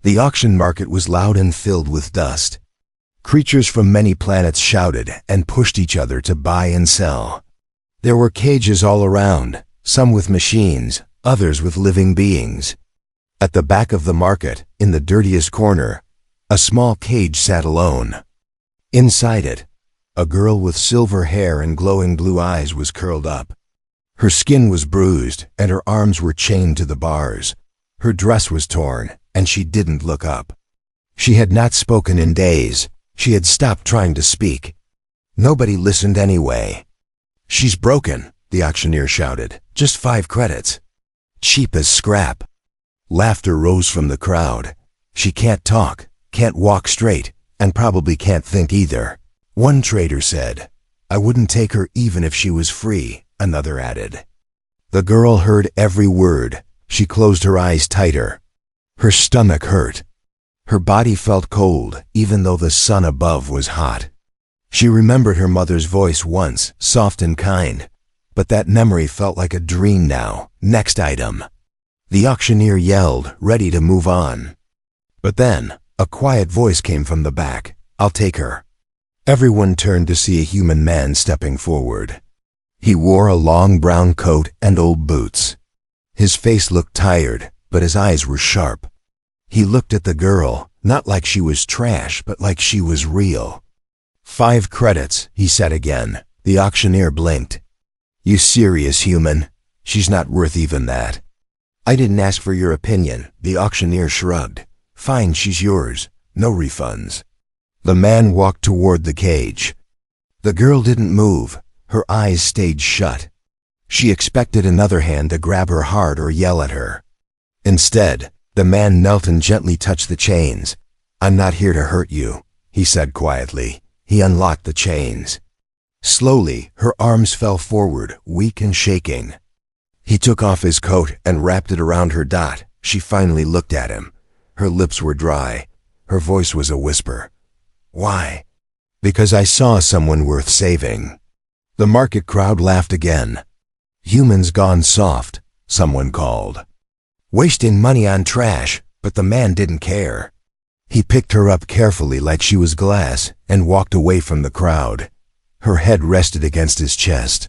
The auction market was loud and filled with dust. Creatures from many planets shouted and pushed each other to buy and sell. There were cages all around, some with machines, others with living beings. At the back of the market, in the dirtiest corner, a small cage sat alone. Inside it, a girl with silver hair and glowing blue eyes was curled up. Her skin was bruised, and her arms were chained to the bars. Her dress was torn, and she didn't look up. She had not spoken in days. She had stopped trying to speak. Nobody listened anyway. "She's broken," the auctioneer shouted. "Just 5 credits. Cheap as scrap." Laughter rose from the crowd. "She can't talk, can't walk straight, and probably can't think either." One trader said. "I wouldn't take her even if she was free," another added. The girl heard every word. She closed her eyes tighter. Her stomach hurt. Her body felt cold, even though the sun above was hot. She remembered her mother's voice once, soft and kind, but that memory felt like a dream now. "Next item." The auctioneer yelled, ready to move on. But then, a quiet voice came from the back. "I'll take her." Everyone turned to see a human man stepping forward. He wore a long brown coat and old boots. His face looked tired, but his eyes were sharp. He looked at the girl, not like she was trash, but like she was real. "5 credits, he said again. The auctioneer blinked. "You serious, human? She's not worth even that." "I didn't ask for your opinion," the auctioneer shrugged. "Fine, she's yours. No refunds." The man walked toward the cage. The girl didn't move. Her eyes stayed shut. She expected another hand to grab her heart or yell at her. Instead, the man knelt and gently touched the chains. "I'm not here to hurt you," he said quietly. He unlocked the chains. Slowly, her arms fell forward, weak and shaking. He took off his coat and wrapped it around her dot. She finally looked at him. Her lips were dry. Her voice was a whisper. "Why?" "Because I saw someone worth saving." The market crowd laughed again. "Humans gone soft," someone called. "Wasting money on trash," but the man didn't care. He picked her up carefully like she was glass and walked away from the crowd. Her head rested against his chest.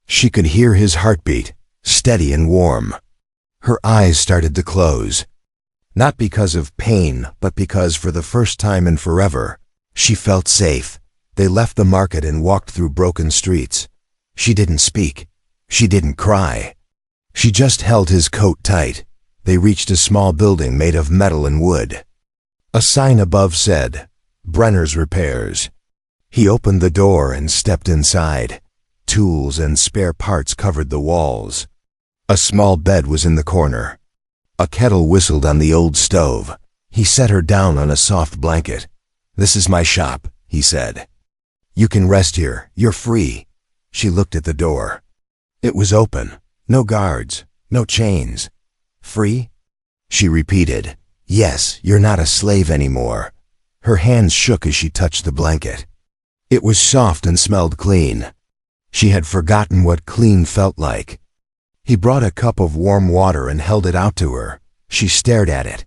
She could hear his heartbeat, steady and warm. Her eyes started to close. Not because of pain, but because for the first time in forever, she felt safe. They left the market and walked through broken streets. She didn't speak. She didn't cry. She just held his coat tight. They reached a small building made of metal and wood. A sign above said, "Brenner's Repairs." He opened the door and stepped inside. Tools and spare parts covered the walls. A small bed was in the corner. A kettle whistled on the old stove. He set her down on a soft blanket. "This is my shop," he said. "You can rest here. You're free." She looked at the door. It was open. No guards. No chains. "Free?" She repeated. "Yes, you're not a slave anymore." Her hands shook as she touched the blanket. It was soft and smelled clean. She had forgotten what clean felt like. He brought a cup of warm water and held it out to her. She stared at it.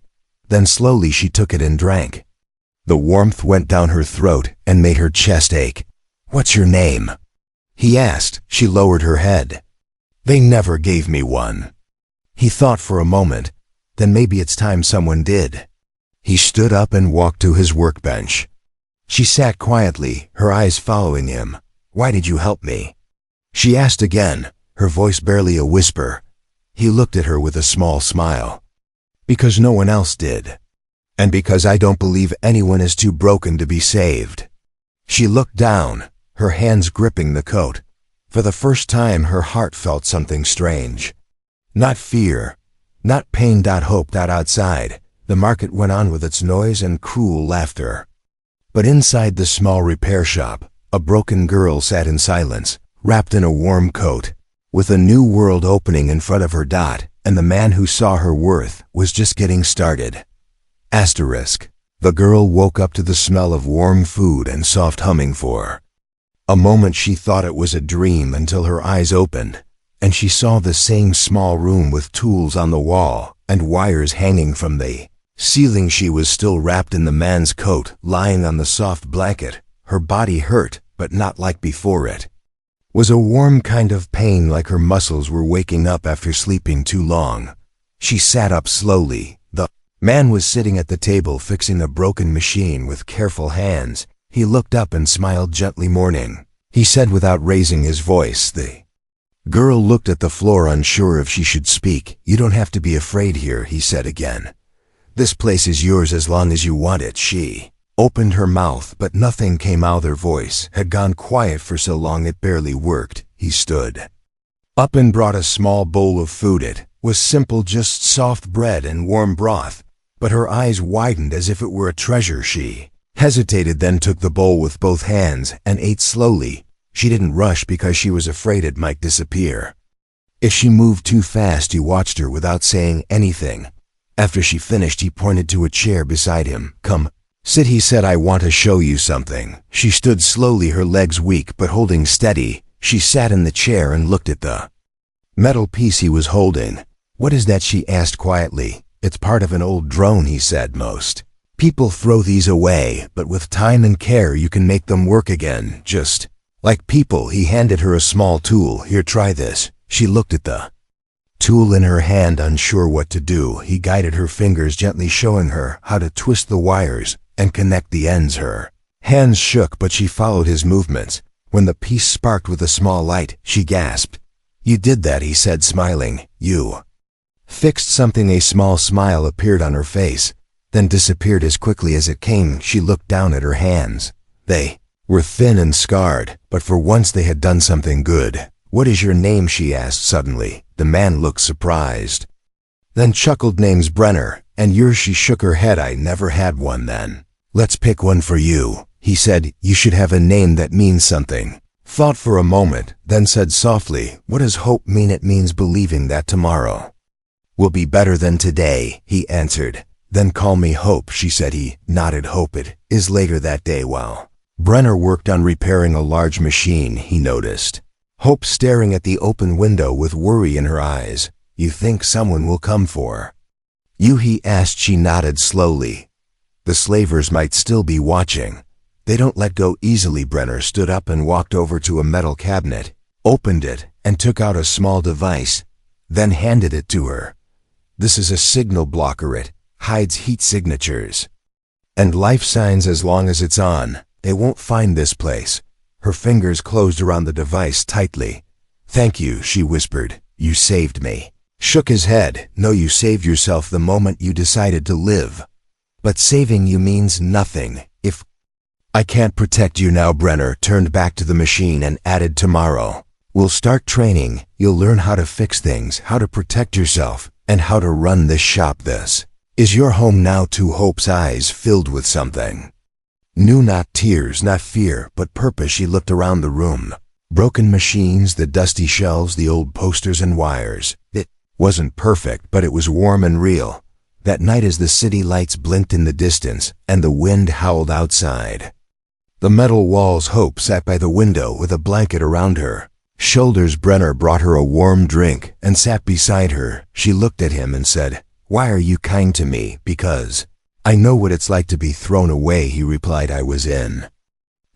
Then slowly she took it and drank. The warmth went down her throat and made her chest ache. "What's your name?" he asked. She lowered her head. "They never gave me one." He thought for a moment. Then maybe it's time someone did. He stood up and walked to his workbench. She sat quietly, her eyes following him. "Why did you help me?" she asked again, her voice barely a whisper. He looked at her with a small smile. "Because no one else did. And because I don't believe anyone is too broken to be saved." She looked down, her hands gripping the coat. For the first time, her heart felt something strange. Not fear, not pain. Hope. Outside, the market went on with its noise and cruel laughter. But inside the small repair shop, a broken girl sat in silence, wrapped in a warm coat, with a new world opening in front of her. And the man who saw her worth was just getting started. Asterisk. The girl woke up to the smell of warm food and soft humming for. A moment she thought it was a dream until her eyes opened, and she saw the same small room with tools on the wall and wires hanging from the Ceiling, she was still wrapped in the man's coat, lying on the soft blanket. Her body hurt, but not like before. It was a warm kind of pain, like her muscles were waking up after sleeping too long. She sat up slowly. The man was sitting at the table fixing a broken machine with careful hands. He looked up and smiled gently. "Morning," he said without raising his voice. The girl looked at the floor, unsure if she should speak. "You don't have to be afraid here," he said again. "This place is yours as long as you want it." She opened her mouth, but nothing came out. Her voice had gone quiet for so long it barely worked. He stood up and brought a small bowl of food. It was simple, just soft bread and warm broth, but her eyes widened as if it were a treasure. She hesitated, then took the bowl with both hands and ate slowly. She didn't rush because she was afraid it might disappear. If she moved too fast, he watched her without saying anything. After she finished, he pointed to a chair beside him. "Come, sit," he said. "I want to show you something." She stood slowly, her legs weak but holding steady. She sat in the chair and looked at the metal piece he was holding. "What is that?" she asked quietly. "It's part of an old drone," he said. "Most people throw these away, but with time and care you can make them work again, just like people." He handed her a small tool. "Here, try this." She looked at the tool in her hand, unsure what to do. He guided her fingers gently, showing her how to twist the wires and connect the ends. Her hands shook, but she followed his movements. When the piece sparked with a small light, she gasped. "You did that," he said, smiling. "You fixed something." A small smile appeared on her face, then disappeared as quickly as it came. She looked down at her hands. They were thin and scarred, but for once they had done something good. "What is your name?" she asked suddenly. The man looked surprised, then chuckled. "Name's Brenner." "And yours?" She shook her head. "I never had one." "Then let's pick one for you," he said. "You should have a name that means something." Thought for a moment, then said softly, "What does hope mean?" "It means believing that tomorrow will be better than today," he answered. "Then call me Hope," she said. He nodded. "Hope." It is later that day, while Brenner worked on repairing a large machine, he noticed Hope staring at the open window with worry in her eyes. "You think someone will come for you?" he asked. She nodded slowly. "The slavers might still be watching. They don't let go easily." Brenner stood up and walked over to a metal cabinet, opened it, and took out a small device, then handed it to her. "This is a signal blocker. It hides heat signatures and life signs. As long as it's on, they won't find this place." Her fingers closed around the device tightly. "Thank you," she whispered. "You saved me." Shook his head. "No, you saved yourself the moment you decided to live. But saving you means nothing if I can't protect you now." Brenner turned back to the machine and added, "Tomorrow we'll start training. You'll learn how to fix things, how to protect yourself, and how to run this shop. This is your home now too." Hope's eyes filled with something new, not tears, not fear, but purpose. She looked around the room. Broken machines, the dusty shelves, the old posters and wires. It wasn't perfect, but it was warm and real. That night, as the city lights blinked in the distance and the wind howled outside the metal walls, Hope sat by the window with a blanket around her shoulders. Brenner brought her a warm drink and sat beside her. She looked at him and said, "Why are you kind to me?" "Because I know what it's like to be thrown away," he replied. "I was in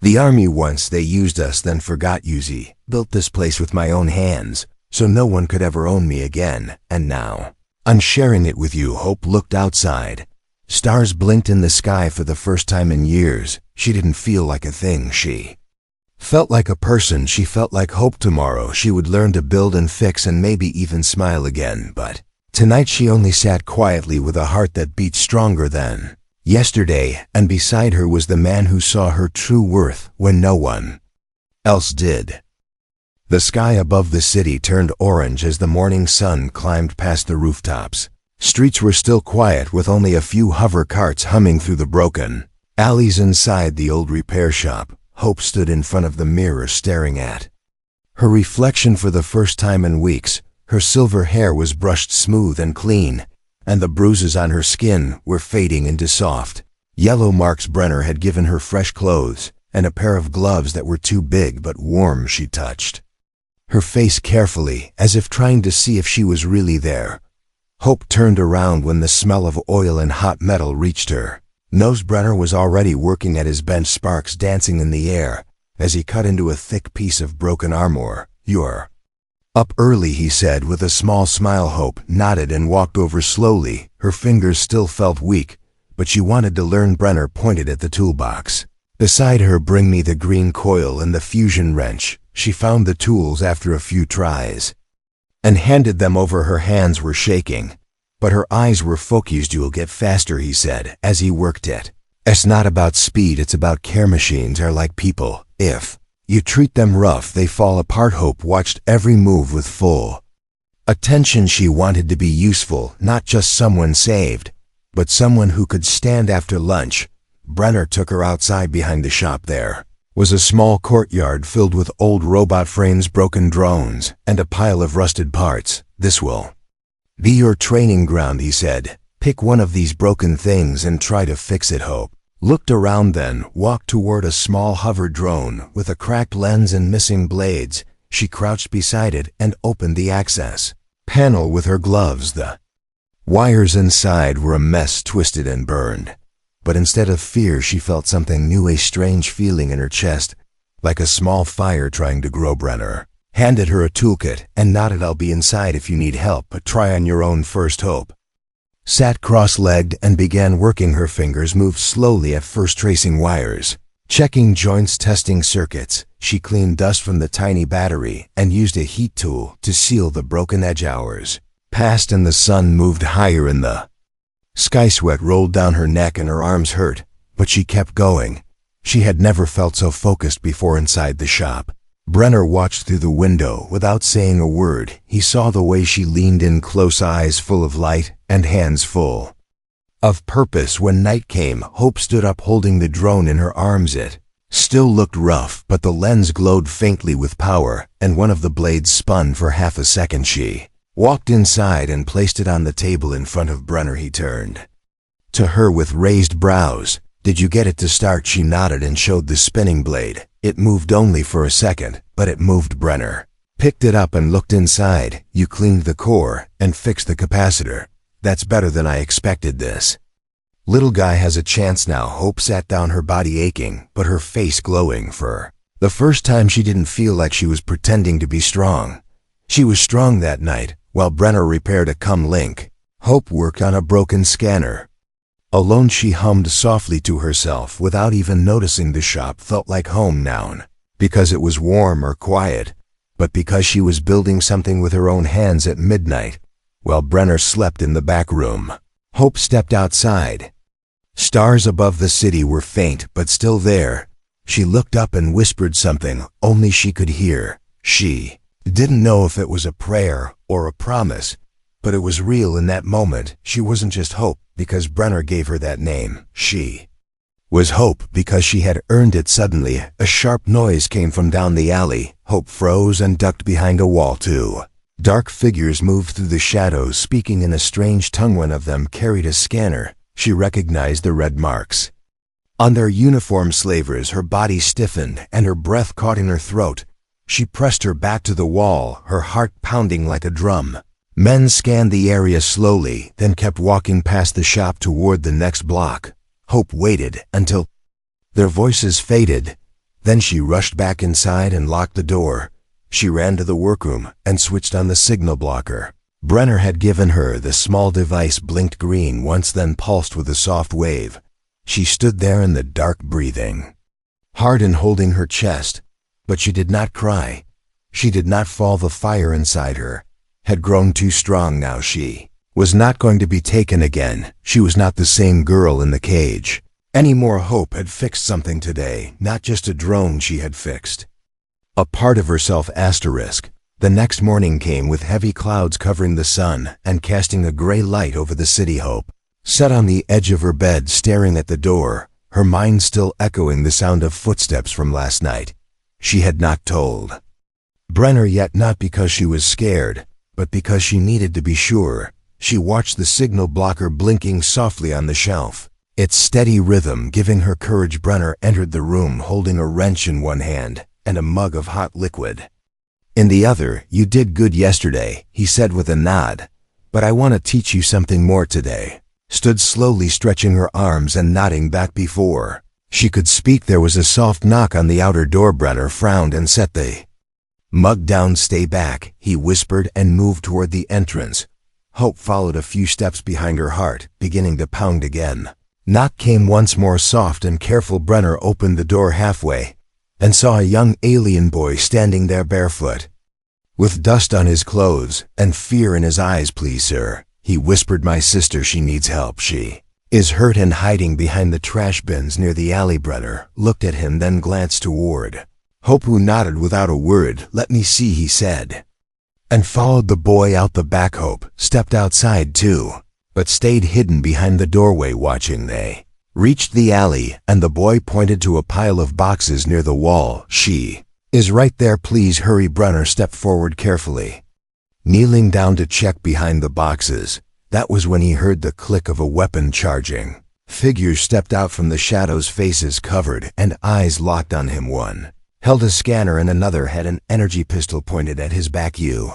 the army once. They used us, then forgot. Uzi built this place with my own hands, so no one could ever own me again. And now I'm sharing it with you." Hope looked outside. Stars blinked in the sky for the first time in years. She didn't feel like a thing. She felt like a person. She felt like Hope. Tomorrow she would learn to build and fix and maybe even smile again. But tonight she only sat quietly with a heart that beat stronger than yesterday, and beside her was the man who saw her true worth when no one else did. The sky above the city turned orange as the morning sun climbed past the rooftops. Streets were still quiet, with only a few hover carts humming through the broken alleys. Inside the old repair shop, Hope stood in front of the mirror staring at her reflection for the first time in weeks. Her silver hair was brushed smooth and clean, and the bruises on her skin were fading into soft yellow marks. Brenner had given her fresh clothes and a pair of gloves that were too big but warm. She touched her face carefully, as if trying to see if she was really there. Hope turned around when the smell of oil and hot metal reached her. Brenner was already working at his bench, sparks dancing in the air as he cut into a thick piece of broken armor. "You're up early," he said with a small smile. Hope nodded and walked over slowly. Her fingers still felt weak, but she wanted to learn. Brenner pointed at the toolbox beside her. "Bring me the green coil and the fusion wrench." She found the tools after a few tries and handed them over. Her hands were shaking, but her eyes were focused. "You'll get faster," he said as he worked it. "It's not about speed, it's about care. Machines are like people. If you treat them rough, they fall apart." Hope watched every move with full attention. She wanted to be useful, not just someone saved, but someone who could stand after lunch. Brenner took her outside. Behind the shop there was a small courtyard filled with old robot frames, broken drones, and a pile of rusted parts. "This will be your training ground," he said. "Pick one of these broken things and try to fix it." Hope looked around, then walked toward a small hover drone with a cracked lens and missing blades. She crouched beside it and opened the access panel with her gloves. The wires inside were a mess, twisted and burned. But instead of fear, she felt something new, a strange feeling in her chest, like a small fire trying to grow. Brenner handed her a toolkit and nodded. "I'll be inside if you need help, but try on your own first." Hope sat cross-legged and began working. Her fingers moved slowly, at first tracing wires, checking joints, testing circuits. She cleaned dust from the tiny battery and used a heat tool to seal the broken edge. Hours passed and the sun moved higher in the sky. Sweat rolled down her neck and her arms hurt, but she kept going. She had never felt so focused before. Inside the shop, Brenner watched through the window without saying a word. He saw the way she leaned in close, eyes full of light and hands full of purpose. When night came, Hope stood up holding the drone in her arms. It still looked rough, but the lens glowed faintly with power, and one of the blades spun for half a second. She walked inside and placed it on the table in front of Brenner. He turned to her with raised brows. "Did you get it to start?" She nodded and showed the spinning blade. "It moved only for a second, but it moved." Brenner picked it up and looked inside. "You cleaned the core and fixed the capacitor. That's better than I expected. This little guy has a chance now." Hope sat down, her body aching, but her face glowing. For the first time, she didn't feel like she was pretending to be strong. She was strong that night. While Brenner repaired a link, Hope worked on a broken scanner. Alone, she hummed softly to herself without even noticing. The shop felt like home now, because it was warm or quiet, but because she was building something with her own hands. At midnight, while Brenner slept in the back room, Hope stepped outside. Stars above the city were faint, but still there. She looked up and whispered something only she could hear. She didn't know if it was a prayer or a promise, but it was real in that moment. She wasn't just Hope because Brenner gave her that name. She was Hope because she had earned it. Suddenly, a sharp noise came from down the alley. Hope froze and ducked behind a wall. Two dark figures moved through the shadows, speaking in a strange tongue. One of them carried a scanner. She recognized the red marks on their uniform. Slavers. Her body stiffened and her breath caught in her throat. She pressed her back to the wall, her heart pounding like a drum. Men scanned the area slowly, then kept walking past the shop toward the next block. Hope waited until their voices faded. Then she rushed back inside and locked the door. She ran to the workroom and switched on the signal blocker. Brenner had given her the small device, blinked green once, then pulsed with a soft wave. She stood there in the dark, breathing hard and holding her chest. But she did not cry. She did not fall. The fire inside her had grown too strong now. She was not going to be taken again. She was not the same girl in the cage anymore. Hope had fixed something today, not just a drone. She had fixed a part of herself. The next morning came with heavy clouds covering the sun and casting a gray light over the city. Hope sat on the edge of her bed, staring at the door, her mind still echoing the sound of footsteps from last night. She had not told Brenner yet, not because she was scared, but because she needed to be sure. She watched the signal blocker blinking softly on the shelf, its steady rhythm giving her courage. Brenner entered the room holding a wrench in one hand and a mug of hot liquid in the other. "You did good yesterday," he said with a nod, but I want to teach you something more today. Stood slowly stretching her arms and nodding back before she could speak. There was a soft knock on the outer door. Brenner frowned and set the mug down. Stay back, he whispered and moved toward the entrance. Hope followed a few steps behind, her heart beginning to pound again. Knock came once more, soft and careful. Brenner opened the door halfway and saw a young alien boy standing there barefoot, with dust on his clothes and fear in his eyes. Please, sir, he whispered, my sister, she needs help. She is hurt and hiding behind the trash bins near the alley. Brenner looked at him, then glanced toward Hope, who nodded without a word. Let me see, he said, and followed the boy out the back. Hope stepped outside too, but stayed hidden behind the doorway watching. They reached the alley, and the boy pointed to a pile of boxes near the wall. She is right there, please hurry. Brenner stepped forward carefully, kneeling down to check behind the boxes. That was when he heard the click of a weapon charging. Figures stepped out from the shadows, faces covered and eyes locked on him. One held a scanner and another had an energy pistol pointed at his back. You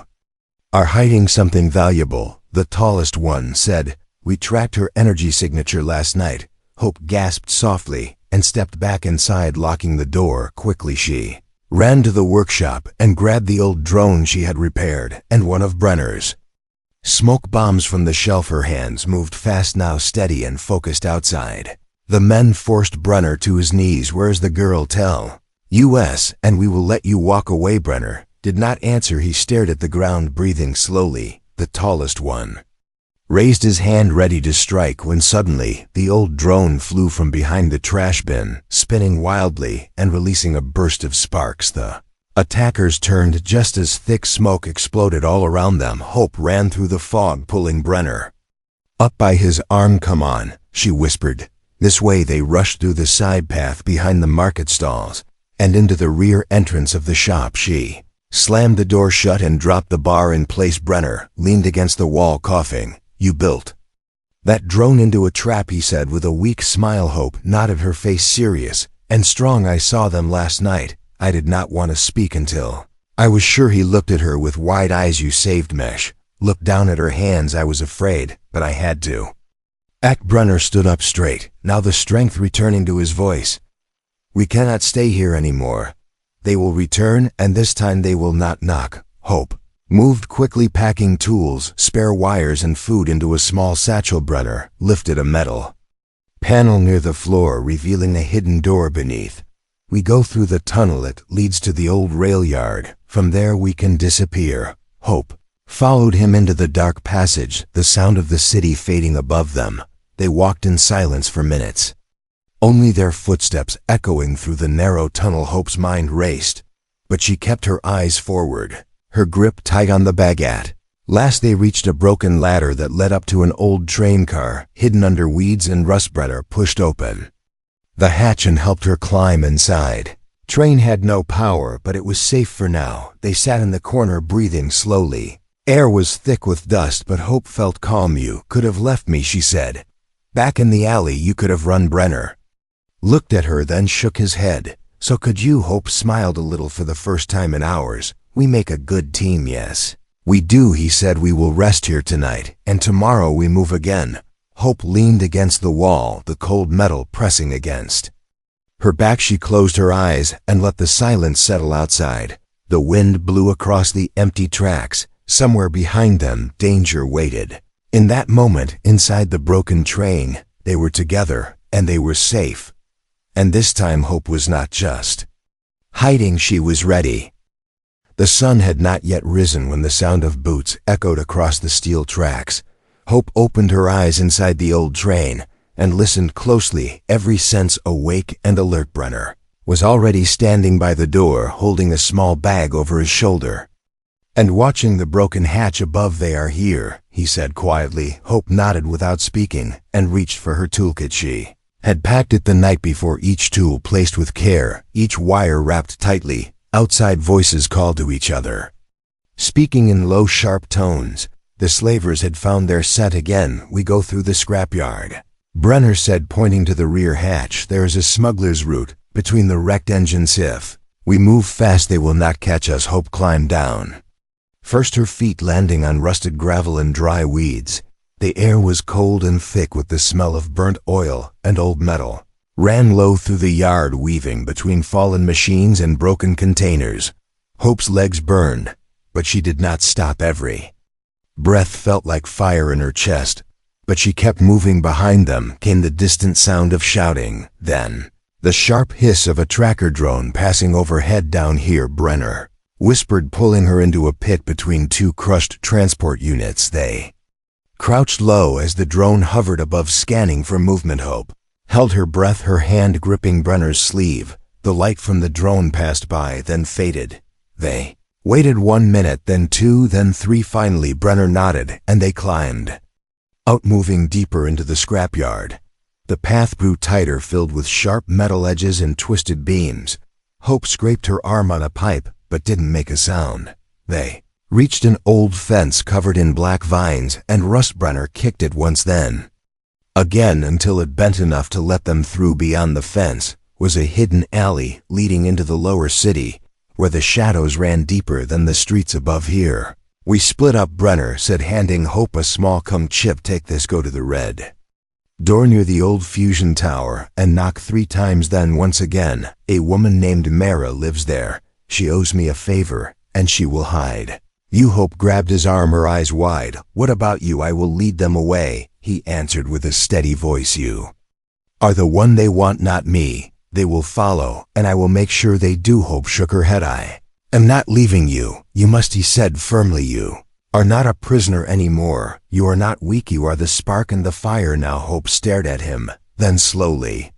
are hiding something valuable, the tallest one said. We tracked her energy signature last night. Hope gasped softly and stepped back inside, locking the door quickly. She ran to the workshop and grabbed the old drone she had repaired and one of Brenner's smoke bombs from the shelf. Her hands moved fast now, steady and focused. Outside, the men forced Brenner to his knees. Where's the girl? Tell us, and we will let you walk away. Brenner did not answer. He stared at the ground, breathing slowly. The tallest one raised his hand ready to strike when suddenly the old drone flew from behind the trash bin, spinning wildly and releasing a burst of sparks. The attackers turned just as thick smoke exploded all around them. Hope ran through the fog, pulling Brenner up by his arm. Come on, she whispered. This way. They rushed through the side path behind the market stalls and into the rear entrance of the shop. She slammed the door shut and dropped the bar in place. Brenner leaned against the wall, coughing. You built that drone into a trap, he said with a weak smile. Hope nodded, her face serious and strong. I saw them last night. I did not want to speak until I was sure. He looked at her with wide eyes. You saved Mesh. Looked down at her hands. I was afraid, but I had to act. Brenner stood up straight, now the strength returning to his voice. We cannot stay here anymore. They will return, and this time they will not knock. Hope moved quickly, packing tools, spare wires and food into a small satchel. Brenner lifted a metal panel near the floor, revealing a hidden door beneath. We go through the tunnel. It leads to the old rail yard. From there we can disappear. Hope followed him into the dark passage, the sound of the city fading above them. They walked in silence for minutes, only their footsteps echoing through the narrow tunnel. Hope's mind raced, but she kept her eyes forward, her grip tight on the baguette. Last they reached a broken ladder that led up to an old train car, hidden under weeds and rust. Brenner pushed open the hatch and helped her climb inside. Train had no power, but it was safe for now. They sat in the corner, breathing slowly. Air was thick with dust, but Hope felt calm. You could have left me, she said. Back in the alley you could have run. Brenner looked at her, then shook his head. So could you. Hope smiled a little. For the first time in hours, we make a good team. Yes, we do, he said. We will rest here tonight, and tomorrow we move again. Hope leaned against the wall, the cold metal pressing against her back. She closed her eyes and let the silence settle outside. The wind blew across the empty tracks. Somewhere behind them, danger waited. In that moment, inside the broken train, they were together, and they were safe. And this time Hope was not just hiding, she was ready. The sun had not yet risen when the sound of boots echoed across the steel tracks. Hope opened her eyes inside the old train and listened closely, every sense awake and alert. Brenner was already standing by the door, holding a small bag over his shoulder and watching the broken hatch above. They are here, he said quietly. Hope nodded without speaking and reached for her toolkit. She had packed it the night before, each tool placed with care, each wire wrapped tightly. Outside voices called to each other, speaking in low, sharp tones. The slavers had found their set again. We go through the scrapyard, Brenner said, pointing to the rear hatch. There is a smuggler's route between the wrecked engines. If we move fast, they will not catch us. Hope climbed down first her feet landing on rusted gravel and dry weeds. The air was cold and thick with the smell of burnt oil and old metal. Ran low through the yard, weaving between fallen machines and broken containers. Hope's legs burned, but she did not stop. Every breath felt like fire in her chest, but she kept moving. Behind them came the distant sound of shouting, then the sharp hiss of a tracker drone passing overhead. "Down here," Brenner whispered, pulling her into a pit between two crushed transport units. They crouched low as the drone hovered above, scanning for movement. Hope held her breath, her hand gripping Brenner's sleeve. The light from the drone passed by, then faded. They waited 1 minute, then 2, then 3. Finally, Brenner nodded, and they climbed out, moving deeper into the scrapyard. The path grew tighter, filled with sharp metal edges and twisted beams. Hope scraped her arm on a pipe, but didn't make a sound. They reached an old fence covered in black vines and rust. Brenner kicked it once, then again, until it bent enough to let them through. Beyond the fence was a hidden alley leading into the lower city, where the shadows ran deeper than the streets above. "Here we split up," Brenner said, handing Hope a small chip. "Take this, go to the red door near the old fusion tower and knock 3 times. Then once again, a woman named Mara lives there. She owes me a favor, and she will hide you." Hope grabbed his arm, her eyes wide. "What about you?" "I will lead them away," he answered with a steady voice. "You are the one they want, not me. They will follow, and I will make sure they do." Hope shook her head. "I am not leaving you. You must," he said firmly. "You are not a prisoner anymore. You are not weak. You are the spark and the fire now." Hope stared at him, then slowly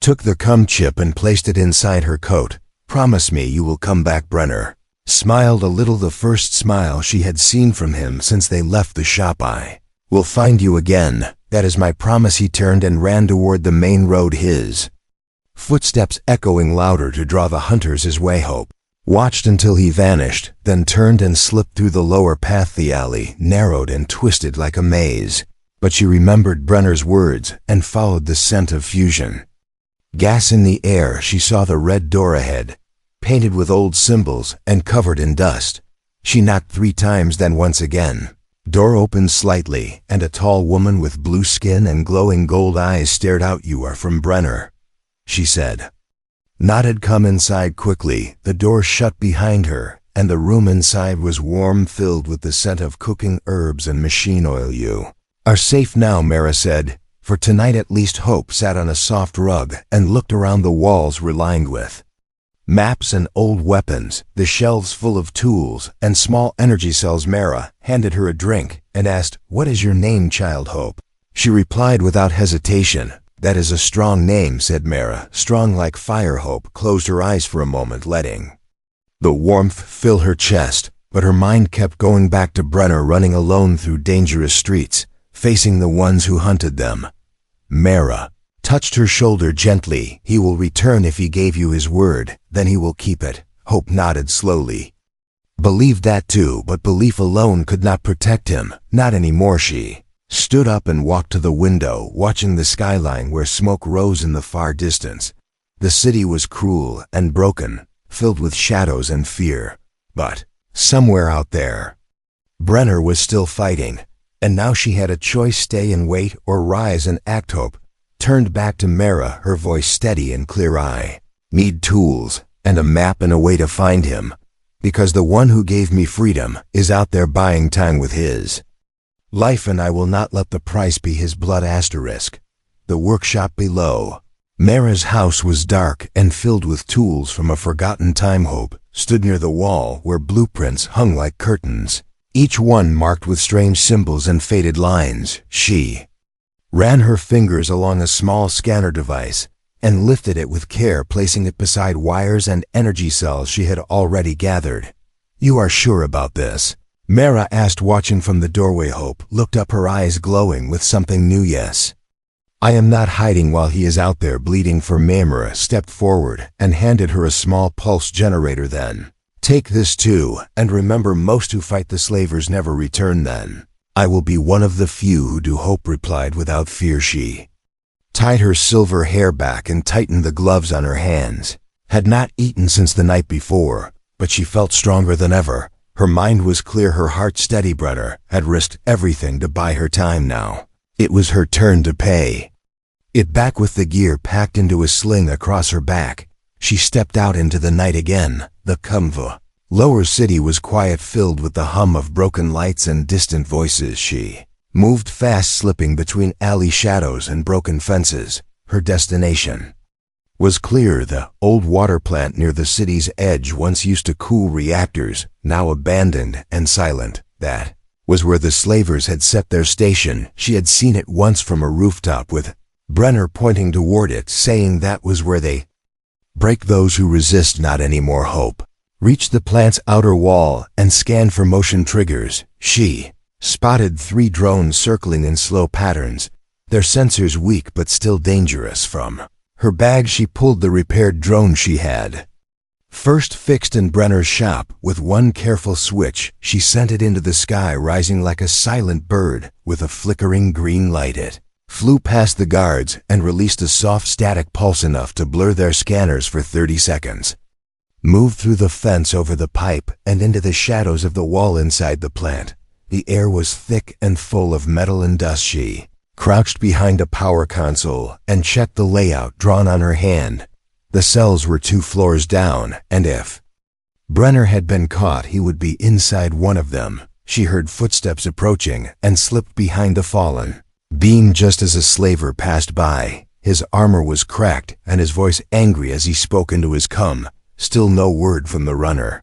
took the chip and placed it inside her coat. "Promise me you will come back." Brenner smiled a little, the first smile she had seen from him since they left the shop. "I will find you again. That is my promise." He turned and ran toward the main road, his footsteps echoing louder to draw the hunters his way. Hope watched until he vanished, then turned and slipped through the lower path. The alley narrowed and twisted like a maze, but she remembered Brenner's words and followed the scent of fusion gas in the air. She saw the red door ahead, painted with old symbols and covered in dust. She knocked 3 times, then once again. Door opened slightly, and a tall woman with blue skin and glowing gold eyes stared out. "You are from Brenner," she said. Nodded. "Come inside quickly." The door shut behind her, and the room inside was warm, filled with the scent of cooking herbs and machine oil. "You are safe now," Mara said. "For tonight at least." Hope sat on a soft rug and looked around. The walls were lined with maps and old weapons, the shelves full of tools and small energy cells. Mara handed her a drink and asked, "What is your name, child?" Hope. She replied without hesitation. "That is a strong name," said Mara. "Strong like fire." Hope closed her eyes for a moment, letting the warmth fill her chest, but her mind kept going back to Brenner, running alone through dangerous streets, facing the ones who hunted them. Mara touched her shoulder gently. "He will return if he gave you his word, then he will keep it." Hope nodded slowly. Believed that too, but belief alone could not protect him, not anymore. She stood up and walked to the window, watching the skyline where smoke rose in the far distance. The city was cruel and broken, filled with shadows and fear. But somewhere out there, Brenner was still fighting, and now she had a choice: stay and wait or rise and act. Hope turned back to Mara, her voice steady and clear. "I need tools and a map and a way to find him, because the one who gave me freedom is out there buying time with his life, and I will not let the price be his blood." The workshop below. Mara's house was dark and filled with tools from a forgotten time. Hope stood near the wall where blueprints hung like curtains, each one marked with strange symbols and faded lines. She ran her fingers along a small scanner device and lifted it with care, placing it beside wires and energy cells she had already gathered. "You are sure about this?" Mara asked, watching from the doorway. Hope looked up, her eyes glowing with something new. "Yes. I am not hiding while he is out there bleeding." For Mara stepped forward and handed her a small pulse generator. "Then take this too, and remember, most who fight the slavers never return. Then I will be one of the few who do." Hope replied without fear. She tied her silver hair back and tightened the gloves on her hands. Had not eaten since the night before, but she felt stronger than ever. Her mind was clear, her heart steady. Brenner had risked everything to buy her time now. It was her turn to pay. It back with the gear packed into a sling across her back. She stepped out into the night again. The convoy. Lower city was quiet, filled with the hum of broken lights and distant voices. She moved fast, slipping between alley shadows and broken fences. Her destination was clear, the old water plant near the city's edge, once used to cool reactors, now abandoned and silent. That was where the slavers had set their station. She had seen it once from a rooftop, with Brenner pointing toward it, saying that was where they break those who resist. Not anymore. Hope reached the plant's outer wall and scanned for motion triggers. She spotted 3 drones circling in slow patterns, their sensors weak but still dangerous. From her bag she pulled the repaired drone she had first fixed in Brenner's shop. With one careful switch, she sent it into the sky, rising like a silent bird. With a flickering green light, it flew past the guards and released a soft static pulse enough to blur their scanners for 30 seconds. Moved through the fence, over the pipe, and into the shadows of the wall inside the plant. The air was thick and full of metal and dust. She crouched behind a power console and checked the layout drawn on her hand. The cells were 2 floors down, and if Brenner had been caught, he would be inside one of them. She heard footsteps approaching and slipped behind a fallen beam just as a slaver passed by. His armor was cracked and his voice angry as he spoke into his cum. Still no word from the runner.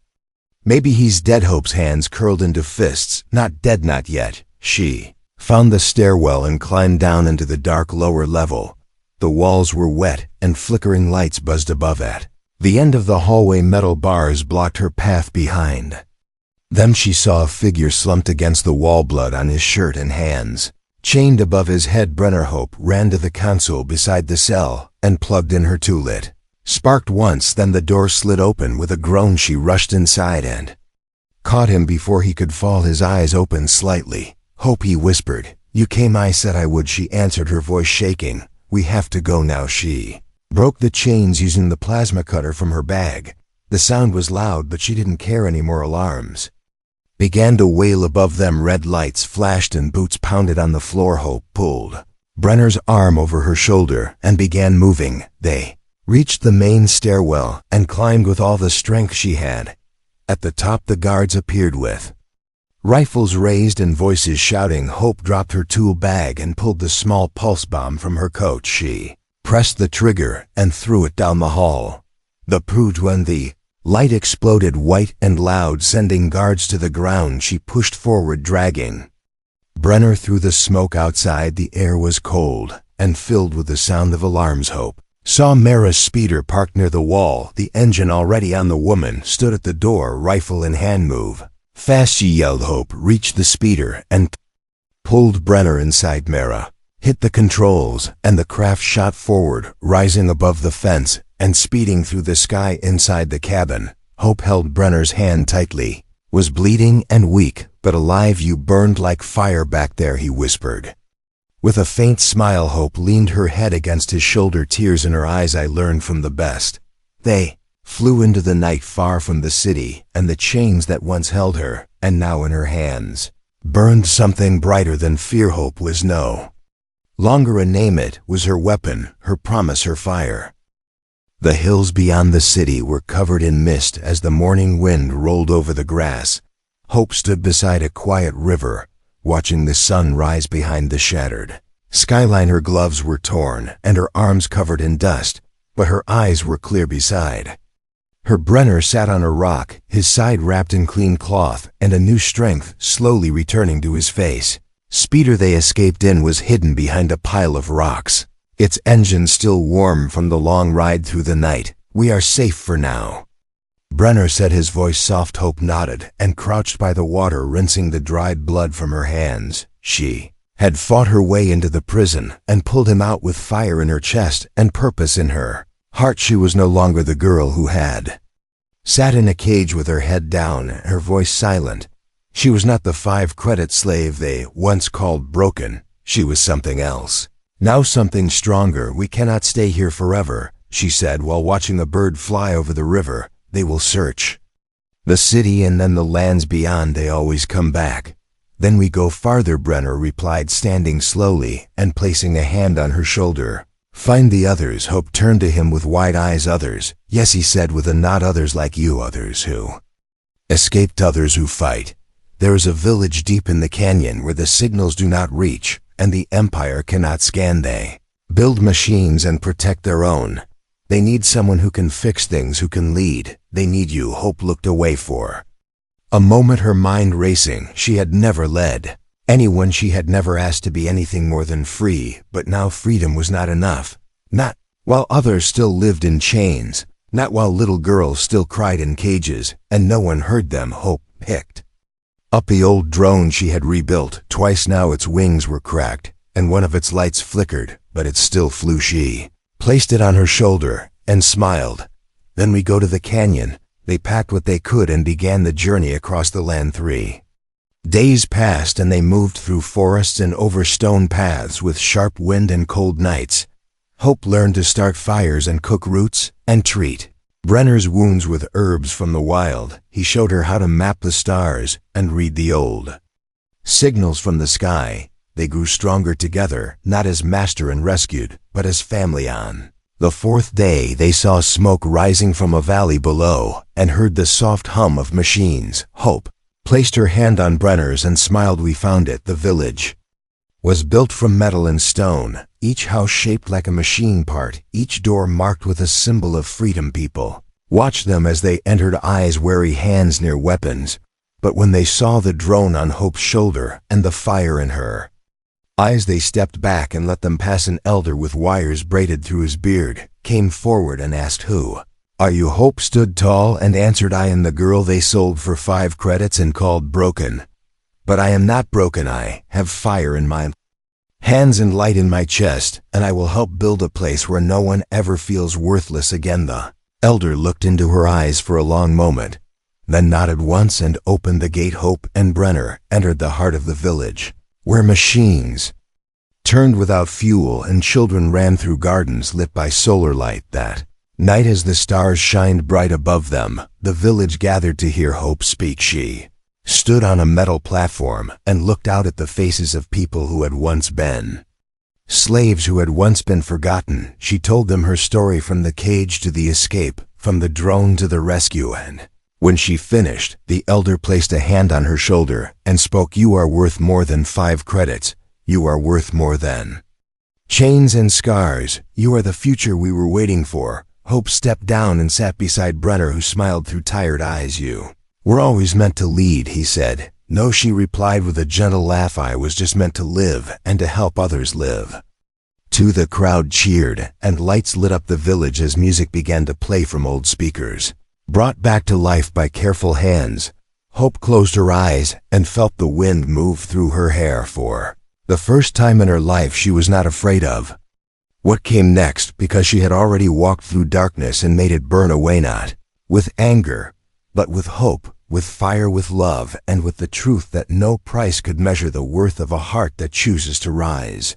Maybe he's dead. Hope's hands curled into fists. Not dead, not yet. She found the stairwell and climbed down into the dark lower level. The walls were wet and flickering lights buzzed above it. The end of the hallway, metal bars blocked her path behind them. She saw a figure slumped against the wall, blood on his shirt and hands chained above his head. Brenner. Hope ran to the console beside the cell and plugged in her toolit. Sparked once, then the door slid open. With a groan she rushed inside and caught him before he could fall. His eyes opened slightly. Hope, he whispered. You came. I said I would, she answered, her voice shaking. We have to go now. She broke the chains using the plasma cutter from her bag. The sound was loud, but she didn't care anymore. Alarms began to wail above them. Red lights flashed and boots pounded on the floor. Hope pulled Brenner's arm over her shoulder and began moving. They reached the main stairwell and climbed with all the strength she had. At the top, the guards appeared with rifles raised and voices shouting. Hope dropped her tool bag and pulled the small pulse bomb from her coat. She pressed the trigger and threw it down the hall. The prude, when the light exploded white and loud, sending guards to the ground. She pushed forward, dragging Brenner through the smoke. Outside, the air was cold and filled with the sound of alarms. Hope saw Mara's speeder parked near the wall, the engine already on. The woman stood at the door, rifle in hand. Move fast, she yelled. Hope reached the speeder and pulled Brenner inside. Mara hit the controls and the craft shot forward, rising above the fence and speeding through the sky. Inside the cabin, Hope held Brenner's hand tightly. Was bleeding and weak, but alive. You burned like fire back there, he whispered. With a faint smile, Hope leaned her head against his shoulder, tears in her eyes. I learned from the best. They flew into the night, far from the city, and the chains that once held her, and now in her hands, burned something brighter than fear. Hope was no longer a name. It was her weapon, her promise, her fire. The hills beyond the city were covered in mist as the morning wind rolled over the grass. Hope stood beside a quiet river, watching the sun rise behind the shattered skyline. Her gloves were torn and her arms covered in dust, but her eyes were clear. Beside her, Brenner sat on a rock, his side wrapped in clean cloth, and a new strength slowly returning to his face. Speeder they escaped in was hidden behind a pile of rocks, its engine still warm from the long ride through the night. We are safe for now, Brenner said, his voice soft. Hope nodded and crouched by the water, rinsing the dried blood from her hands. She had fought her way into the prison and pulled him out with fire in her chest and purpose in her heart. She was no longer the girl who had sat in a cage with her head down, her voice silent. She was not the 5-credit slave they once called broken. She was something else. Now something stronger. We cannot stay here forever, she said while watching a bird fly over the river. They will search The city and then the lands beyond, they always come back. Then we go farther, Brenner replied, standing slowly and placing a hand on her shoulder. Find the others. Hope turned to him with wide eyes. Others? Yes, he said with a nod. Others like you. Others who escaped, others who fight. There is a village deep in the canyon where the signals do not reach and the Empire cannot scan. They build machines and protect their own. They need someone who can fix things, who can lead. They need you. Hope looked away for a moment, her mind racing. She had never led anyone. She had never asked to be anything more than free, but now freedom was not enough. Not while others still lived in chains, not while little girls still cried in cages, and no one heard them. Hope picked up the old drone she had rebuilt. Twice now its wings were cracked, and one of its lights flickered, but it still flew. She placed it on her shoulder and smiled. Then we go to the canyon. They packed what they could and began the journey across the land. 3 days passed and they moved through forests and over stone paths with sharp wind and cold nights. Hope learned to start fires and cook roots and treat Brenner's wounds with herbs from the wild. He showed her how to map the stars and read the old signals from the sky. They grew stronger together, not as master and rescued, but as family. On the 4th day, they saw smoke rising from a valley below and heard the soft hum of machines. Hope placed her hand on Brenner's and smiled. We found it. The village was built from metal and stone, each house shaped like a machine part, each door marked with a symbol of freedom. People watched them as they entered, eyes wary, hands near weapons. But when they saw the drone on Hope's shoulder and the fire in her eyes, they stepped back and let them pass. An elder with wires braided through his beard came forward and asked, "Who are you?" Hope stood tall and answered, "I am the girl they sold for 5 credits and called broken. But I am not broken. I have fire in my hands and light in my chest, and I will help build a place where no one ever feels worthless again." The elder looked into her eyes for a long moment, then nodded once and opened the gate. Hope and Brenner entered the heart of the village, where machines turned without fuel and children ran through gardens lit by solar light. That night, as the stars shined bright above them, the village gathered to hear Hope speak. She stood on a metal platform and looked out at the faces of people who had once been slaves, who had once been forgotten. She told them her story, from the cage to the escape, from the drone to the rescue, and when she finished, the elder placed a hand on her shoulder and spoke, "You are worth more than 5 credits. You are worth more than chains and scars. You are the future we were waiting for." Hope stepped down and sat beside Brenner, who smiled through tired eyes. "You were always meant to lead," he said. "No," she replied with a gentle laugh, "I was just meant to live and to help others live." The crowd cheered, and lights lit up the village as music began to play from old speakers, brought back to life by careful hands. Hope closed her eyes and felt the wind move through her hair. For the first time in her life, she was not afraid of what came next, because she had already walked through darkness and made it burn away, not with anger, but with hope, with fire, with love, and with the truth that no price could measure the worth of a heart that chooses to rise.